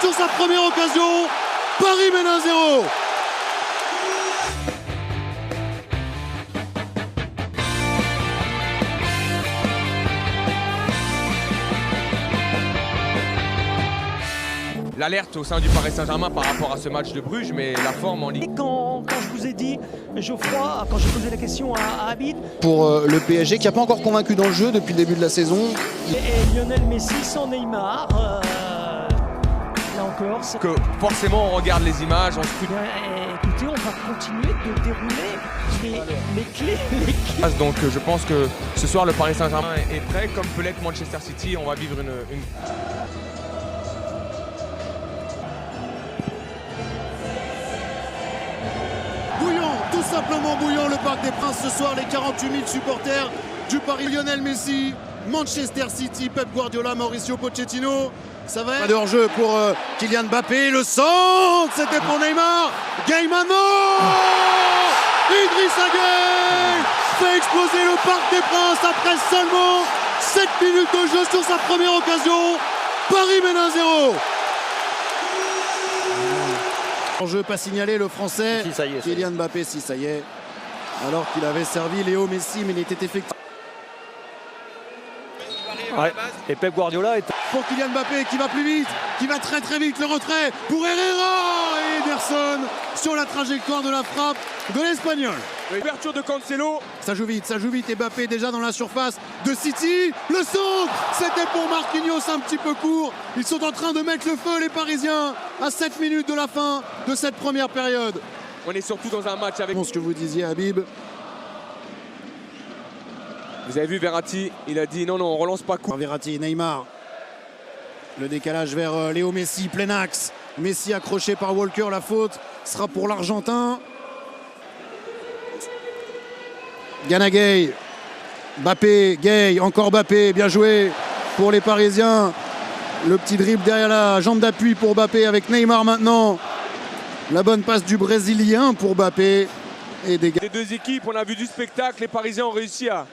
sur sa première occasion. Paris mène 1-0. L'alerte au sein du Paris Saint-Germain par rapport à ce match de Bruges, mais la forme en Ligue. Quand je vous ai dit, Geoffroy, quand j'ai posé la question à Abid. Pour le PSG qui n'a pas encore convaincu dans le jeu depuis le début de la saison. Et Lionel Messi sans Neymar, là encore. Que forcément on regarde les images, on se fout. Écoutez, on va continuer de dérouler les clés. Donc je pense que ce soir le Paris Saint-Germain est prêt, comme peut l'être Manchester City. On va vivre une... Tout simplement bouillant le Parc des Princes ce soir, les 48 000 supporters du Paris. Lionel Messi, Manchester City, Pep Guardiola, Mauricio Pochettino. Ça va être... Pas de hors-jeu pour Kylian Mbappé, le centre, c'était pour Neymar. Gay maintenant, Idrissa Gueye fait exploser le Parc des Princes après seulement 7 minutes de jeu sur sa première occasion. Paris mène 1-0. En jeu pas signalé le français, si, ça y est, Kylian Mbappé, si ça y est, alors qu'il avait servi Léo Messi, mais il était effectif. Ouais. Et Pep Guardiola est... Pour Kylian Mbappé qui va plus vite, qui va très très vite, le retrait pour Herrera et Ederson sur la trajectoire de la frappe de l'Espagnol. L'ouverture de Cancelo. Ça joue vite, et Mbappé déjà dans la surface de City. Le centre, c'était pour Marquinhos, un petit peu court. Ils sont en train de mettre le feu, les Parisiens, à 7 minutes de la fin de cette première période. On est surtout dans un match avec... Ce que vous disiez, Habib. Vous avez vu Verratti, il a dit non, on relance pas coup. Verratti, Neymar. Le décalage vers Léo Messi, plein axe. Messi accroché par Walker, la faute sera pour l'Argentin. Gana Gueye, Mbappé, Gueye, encore Mbappé, bien joué pour les Parisiens. Le petit dribble derrière la jambe d'appui pour Mbappé avec Neymar maintenant. La bonne passe du Brésilien pour Mbappé. Et des Les deux équipes, on a vu du spectacle, les Parisiens ont réussi à...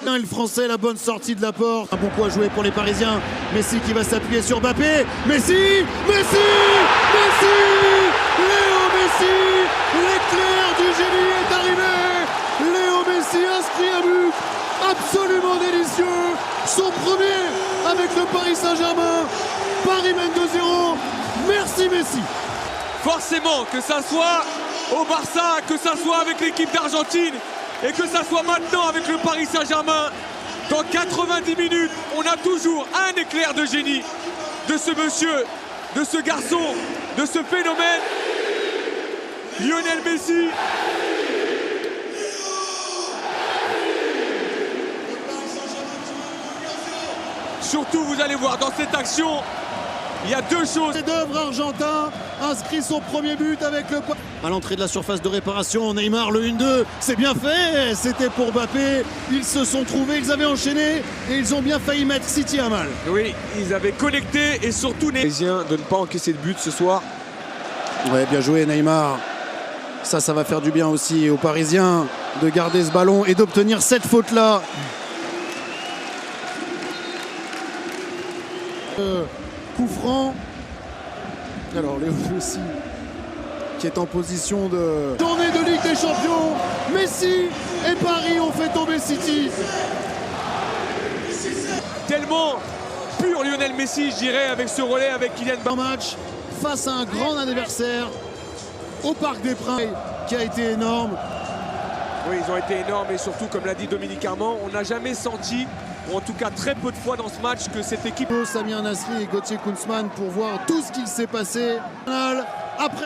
Et le français, la bonne sortie de la porte. Un bon coup à jouer pour les Parisiens. Messi qui va s'appuyer sur Mbappé. Messi, Messi, Messi, Léo Messi, l'éclair du génie est arrivé. Léo Messi inscrit un but absolument délicieux. Son premier avec le Paris Saint-Germain. Paris mène 2-0. Merci Messi. Forcément, que ça soit au Barça, que ça soit avec l'équipe d'Argentine et que ça soit maintenant avec le Paris Saint-Germain, dans 90 minutes, on a toujours un éclair de génie de ce monsieur, de ce garçon, de ce phénomène, Lionel Messi. Surtout, vous allez voir, dans cette action, il y a deux choses. D'œuvre argentin inscrit son premier but avec le... À l'entrée de la surface de réparation, Neymar le 1-2, c'est bien fait, c'était pour Mbappé. Ils se sont trouvés, ils avaient enchaîné et ils ont bien failli mettre City à mal. Oui, ils avaient connecté et surtout les Parisiens de ne pas encaisser de but ce soir. Ouais, bien joué Neymar. Ça va faire du bien aussi aux Parisiens de garder ce ballon et d'obtenir cette faute-là. Coup franc. Alors Léo Messi qui est en position de tournée de Ligue des Champions. Messi et Paris ont fait tomber City. Tellement pur Lionel Messi, je dirais, avec ce relais avec Kylian Mbappé. Un match face à un grand adversaire au Parc des Princes qui a été énorme. Oui, ils ont été énormes et surtout, comme l'a dit Dominique Armand, on n'a jamais senti, ou en tout cas très peu de fois dans ce match, que cette équipe... Samir Nasri et Gauthier Kunzmann pour voir tout ce qu'il s'est passé. Après